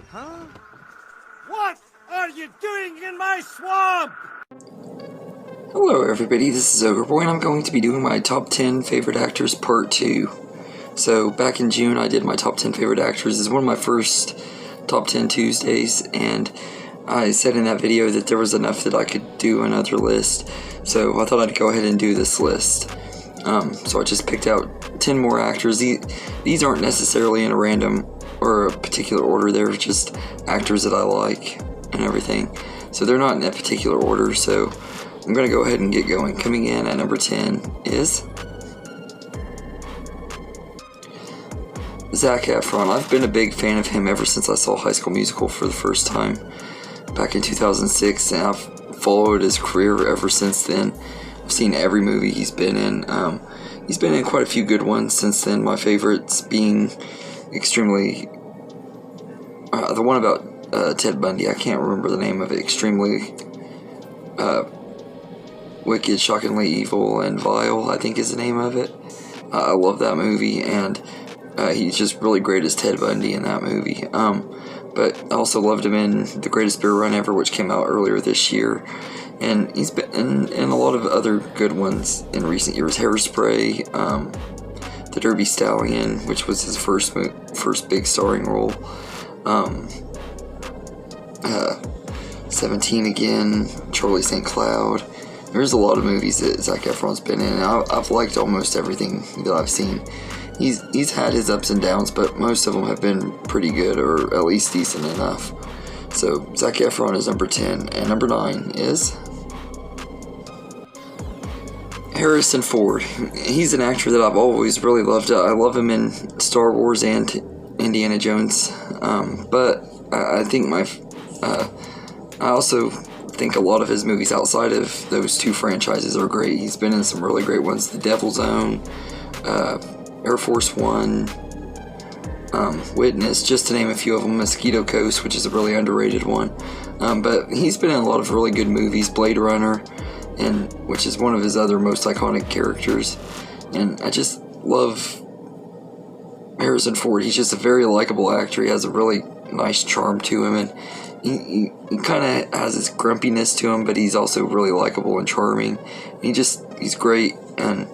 Huh? What are you doing in my swamp? Hello everybody, this is Ogre Boy, and I'm going to be doing my top 10 favorite actors part 2. So back in June I did my top 10 favorite actors. It's one of my first top 10 Tuesdays, and I said in that video that there was enough that I could do another list, so I thought I'd go ahead and do this list. So I just picked out 10 more actors. These aren't necessarily in a random or a particular order, they're just actors that I like and everything. So they're not in a particular order, so I'm going to go ahead and get going. Coming in at number 10 is Zac Efron. I've been a big fan of him ever since I saw High School Musical for the first time back in 2006, and I've followed his career ever since then. I've seen every movie he's been in. He's been in quite a few good ones since then, my favorites being extremely... the one about Ted Bundy, I can't remember the name of it. Extremely Wicked, Shockingly Evil, and Vile, I think is the name of it. I love that movie, and he's just really great as Ted Bundy in that movie. But I also loved him in The Greatest Beer Run Ever, which came out earlier this year. And he's been in a lot of other good ones in recent years. Hairspray, The Derby Stallion, which was his first big starring role. 17 Again, Charlie St. Cloud. There's a lot of movies that Zac Efron's been in, and I've liked almost everything that I've seen. He's had his ups and downs, but most of them have been pretty good, or at least decent enough. So Zac Efron is number 10, and number 9 is Harrison Ford. He's an actor that I've always really loved. I love him in Star Wars and Indiana Jones, but I think I also think a lot of his movies outside of those two franchises are great. He's been in some really great ones: The Devil's Own, Air Force One, Witness, just to name a few of them. Mosquito Coast, which is a really underrated one. But he's been in a lot of really good movies. Blade Runner, and which is one of his other most iconic characters. And I just love Harrison Ford. He's just a very likable actor. He has a really nice charm to him, and he kind of has this grumpiness to him, but he's also really likable and charming. He's great, and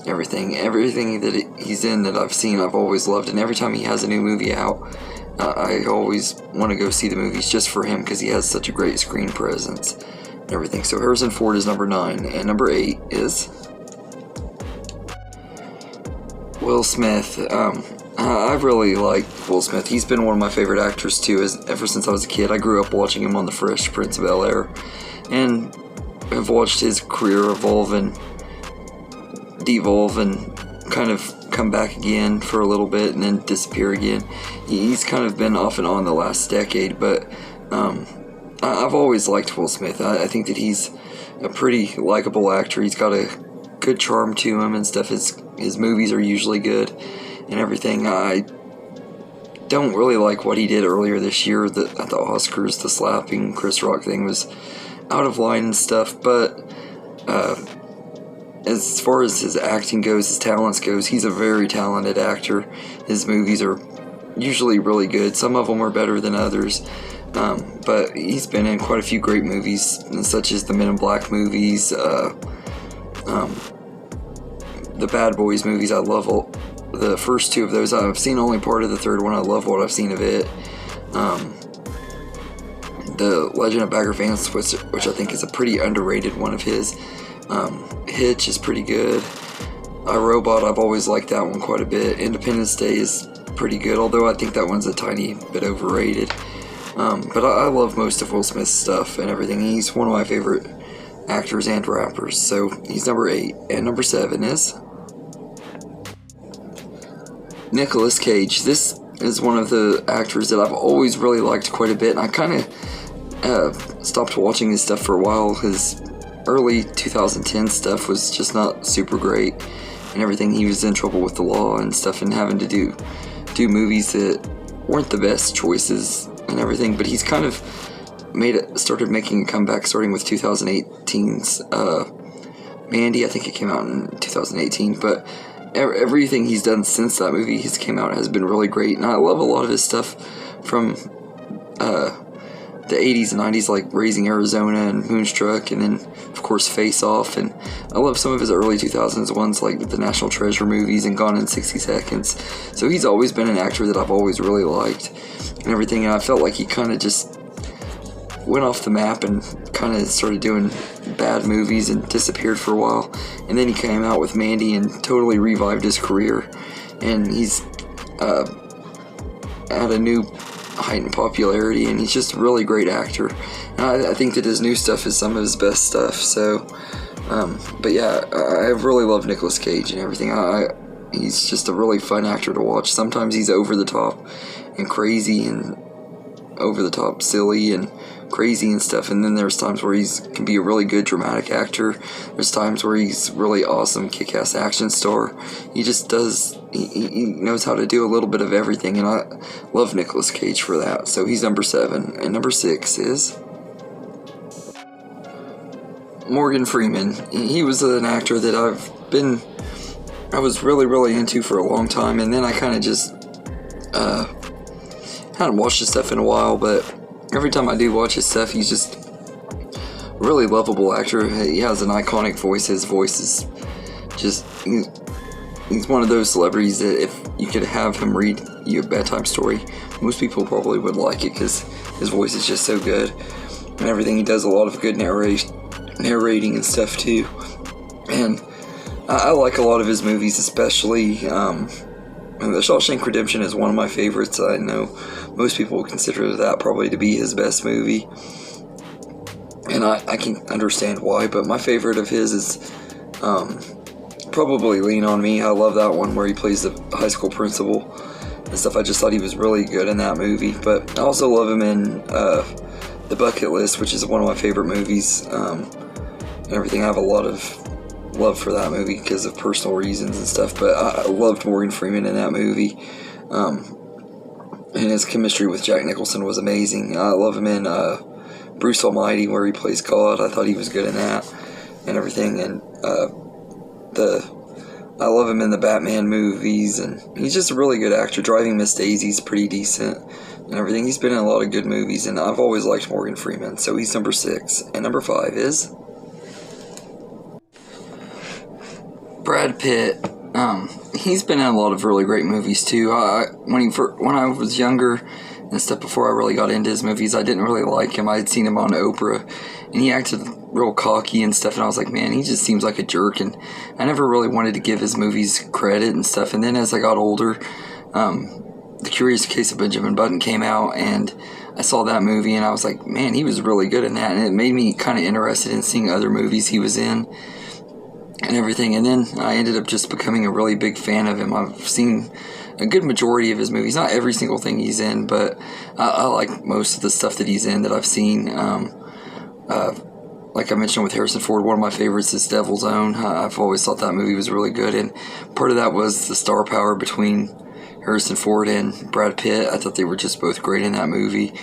everything that he's in that I've seen, I've always loved. And every time he has a new movie out, I always want to go see the movies just for him, because he has such a great screen presence and everything. So Harrison Ford is number 9, and number 8 is Will Smith. I really like Will Smith. He's been one of my favorite actors too, ever since I was a kid. I grew up watching him on The Fresh Prince of Bel-Air, and have watched his career evolve and devolve and kind of come back again for a little bit and then disappear again. He's kind of been off and on the last decade, but I've always liked Will Smith. I think that he's a pretty likable actor. He's got a good charm to him and stuff. His movies are usually good and everything. I don't really like what he did earlier this year at the Oscars. The slapping Chris Rock thing was out of line and stuff, but as far as his acting goes, his talents goes, he's a very talented actor. His movies are usually really good. Some of them are better than others, but he's been in quite a few great movies, such as the Men in Black movies, the Bad Boys movies. I love the first two of those. I've seen only part of the third one. I love what I've seen of it. The Legend of Bagger Vance, which I think is a pretty underrated one of his. Hitch is pretty good. iRobot, I've always liked that one quite a bit. Independence Day is pretty good, although I think that one's a tiny bit overrated. But I love most of Will Smith's stuff and everything. He's one of my favorite actors and rappers, so he's number 8. And number 7 is Nicolas Cage. This is one of the actors that I've always really liked quite a bit, and I kind of stopped watching his stuff for a while. His early 2010 stuff was just not super great and everything. He was in trouble with the law and stuff, and having to do movies that weren't the best choices and everything. But he's kind of started making a comeback starting with 2018's Mandy. I think it came out in 2018, but everything he's done since that movie came out has been really great, and I love a lot of his stuff from the 80s and 90s, like Raising Arizona and Moonstruck, and then of course Face Off. And I love some of his early 2000s ones, like the National Treasure movies and Gone in 60 Seconds. So he's always been an actor that I've always really liked and everything, and I felt like he kind of just went off the map and kind of started doing bad movies and disappeared for a while, and then he came out with Mandy and totally revived his career, and he's had a new heightened popularity, and he's just a really great actor. And I think that his new stuff is some of his best stuff. So but yeah, I really love Nicolas Cage and everything. He's just a really fun actor to watch. Sometimes he's over the top and crazy and over the top silly and crazy and stuff, and then there's times where can be a really good dramatic actor. There's times where he's really awesome kick-ass action star. He just does, he knows how to do a little bit of everything, and I love Nicolas Cage for that. So he's number 7. And number 6 is Morgan Freeman. He was an actor that I was really into for a long time, and then I kind of just hadn't watched his stuff in a while, but every time I do watch his stuff, he's just a really lovable actor. He has an iconic voice. His voice is just, he's one of those celebrities that if you could have him read you a bedtime story, most people probably would like it, because his voice is just so good and everything. He does a lot of good narrating and stuff too, and I like a lot of his movies, especially The Shawshank Redemption is one of my favorites. I know most people would consider that probably to be his best movie, and I can understand why, but my favorite of his is probably Lean On Me. I love that one where he plays the high school principal and stuff. I just thought he was really good in that movie. But I also love him in The Bucket List, which is one of my favorite movies, and everything. I have a lot of love for that movie because of personal reasons and stuff, but I loved Morgan Freeman in that movie, and his chemistry with Jack Nicholson was amazing. I love him in Bruce Almighty, where he plays God. I thought he was good in that and everything, and I love him in the Batman movies, and he's just a really good actor. Driving Miss Daisy's pretty decent and everything. He's been in a lot of good movies, and I've always liked Morgan Freeman, so he's number 6. And number 5 is Brad Pitt. He's been in a lot of really great movies too. When I was younger and stuff, before I really got into his movies, I didn't really like him. I had seen him on Oprah, and he acted real cocky and stuff, and I was like, man, he just seems like a jerk, and I never really wanted to give his movies credit and stuff. And then as I got older, The Curious Case of Benjamin Button came out, and I saw that movie, and I was like, man, he was really good in that, and it made me kind of interested in seeing other movies he was in and everything. And then I ended up just becoming a really big fan of him. I've seen a good majority of his movies, not every single thing he's in, but I like most of the stuff that he's in that I've seen. Like I mentioned with Harrison Ford, one of my favorites is Devil's Own. I've always thought that movie was really good, and part of that was the star power between Harrison Ford and Brad Pitt. I thought they were just both great in that movie,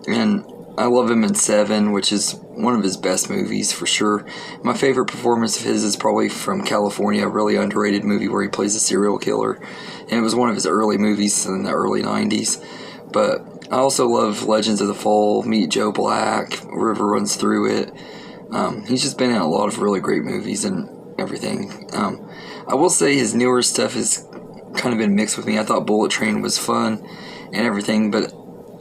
and I love him in Seven, which is one of his best movies for sure. My favorite performance of his is probably from California, a really underrated movie where he plays a serial killer, and it was one of his early movies in the early 90s. But I also love Legends of the Fall, Meet Joe Black, River Runs Through It. He's just been in a lot of really great movies and everything. I will say his newer stuff has kind of been mixed with me. I thought Bullet Train was fun and everything, but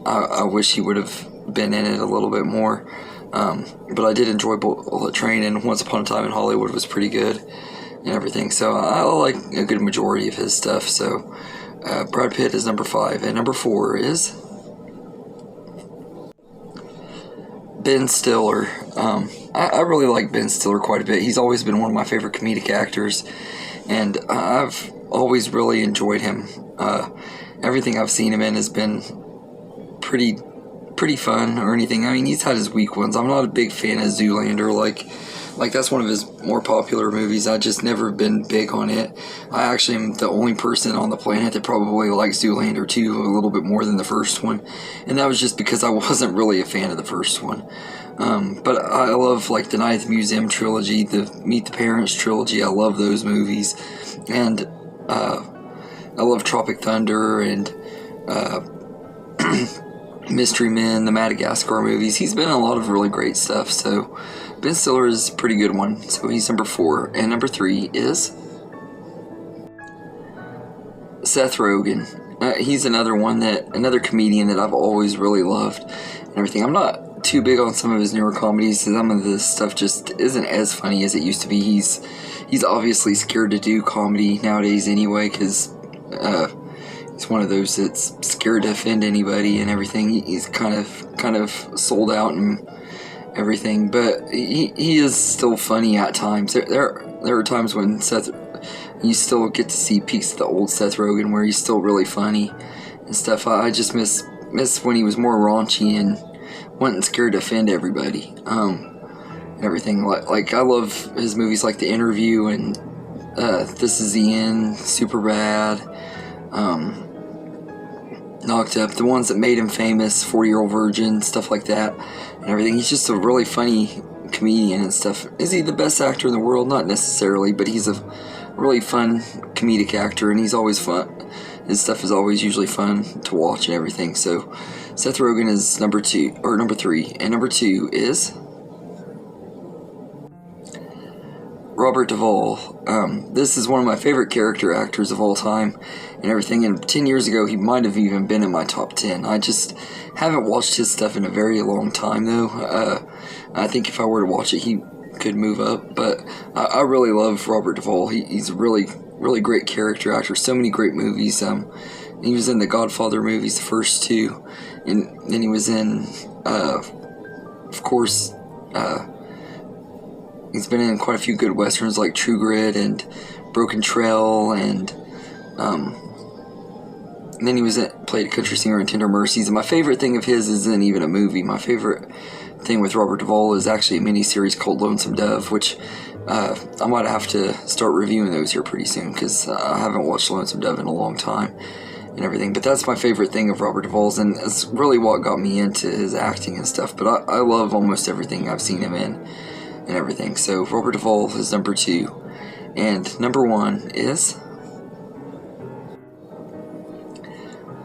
I wish he would have been in it a little bit more. But I did enjoy Bullet Train, and Once Upon a Time in Hollywood was pretty good and everything. So I like a good majority of his stuff. So Brad Pitt is number 5, and number 4 is Ben Stiller. I really like Ben Stiller quite a bit. He's always been one of my favorite comedic actors, and I've always really enjoyed him. Everything I've seen him in has been pretty fun or anything. I mean, he's had his weak ones. I'm not a big fan of Zoolander. Like that's one of his more popular movies. I just never been big on it. I actually am the only person on the planet that probably likes Zoolander 2 a little bit more than the first one, and that was just because I wasn't really a fan of the first one. But I love like the Night at the Museum trilogy, the Meet the Parents trilogy. I love those movies, and I love Tropic Thunder and Mystery Men, the Madagascar movies. He's been in a lot of really great stuff, so Ben Stiller is a pretty good one. So he's number 4. And number 3 is Seth Rogen. He's another comedian that I've always really loved and everything. I'm not too big on some of his newer comedies. Some of this stuff just isn't as funny as it used to be. He's obviously scared to do comedy nowadays anyway, because he's one of those that's scared to offend anybody and everything. He's kind of sold out and everything, but he is still funny at times. There are times when you still get to see peaks of the old Seth Rogen where he's still really funny and stuff. I just miss when he was more raunchy and wasn't scared to offend everybody. And everything. Like I love his movies like The Interview and This Is the End, Superbad, Knocked Up, the ones that made him famous, 40-Year-Old Virgin, stuff like that and everything. He's just a really funny comedian and stuff. Is he the best actor in the world? Not necessarily, but he's a really fun comedic actor, and he's always fun. His stuff is always usually fun to watch and everything. So Seth Rogen is number 3, and number 2 is Robert Duvall. This is one of my favorite character actors of all time and everything, and 10 years ago he might have even been in my top 10. I just haven't watched his stuff in a very long time though. I think if I were to watch it he could move up, but I really love Robert Duvall. He's a really great character actor. So many great movies. He was in the Godfather movies, the first 2, and then he was in of course he's been in quite a few good westerns like True Grit and Broken Trail, and then he played a country singer in Tender Mercies. And my favorite thing of his isn't even a movie. My favorite thing with Robert Duvall is actually a miniseries called Lonesome Dove, which I might have to start reviewing those here pretty soon, because I haven't watched Lonesome Dove in a long time and everything. But that's my favorite thing of Robert Duvall's, and it's really what got me into his acting and stuff. But I love almost everything I've seen him in and everything. So Robert Duvall is number 2, and number 1 is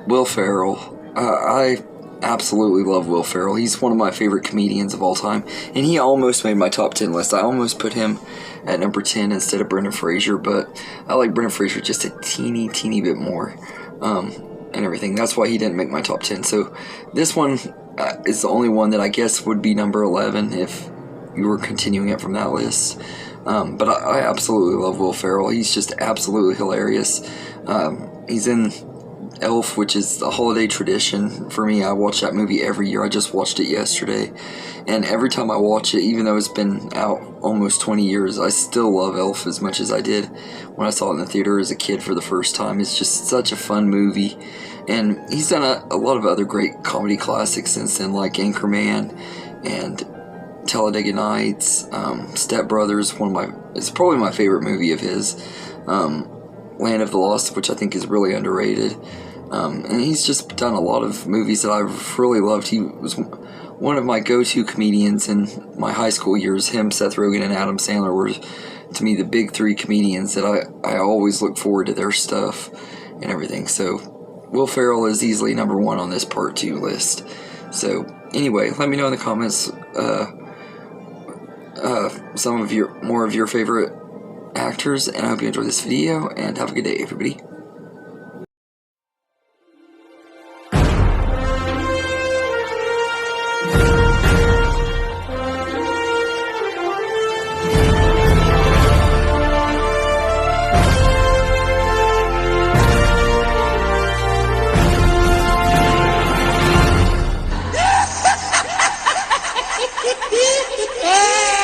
Will Ferrell. I absolutely love Will Ferrell. He's one of my favorite comedians of all time, and he almost made my top 10 list. I almost put him at number 10 instead of Brendan Fraser, but I like Brendan Fraser just a teeny bit more and everything. That's why he didn't make my top 10. So this one is the only one that I guess would be number 11 if you were continuing it from that list. But I absolutely love Will Ferrell. He's just absolutely hilarious. He's in Elf, which is a holiday tradition for me. I watch that movie every year. I just watched it yesterday, and every time I watch it, even though it's been out almost 20 years, I still love Elf as much as I did when I saw it in the theater as a kid for the first time. It's just such a fun movie, and he's done a lot of other great comedy classics since then, like Anchorman and Talladega Nights, Step Brothers. It's probably my favorite movie of his. Land of the Lost, which I think is really underrated. And he's just done a lot of movies that I've really loved. He was one of my go-to comedians in my high school years. Him, Seth Rogen, and Adam Sandler were, to me, the big 3 comedians that I always look forward to their stuff and everything. So Will Ferrell is easily number 1 on this part 2 list. So anyway, let me know in the comments some of your favorite actors, and I hope you enjoyed this video, and have a good day, everybody. Ah!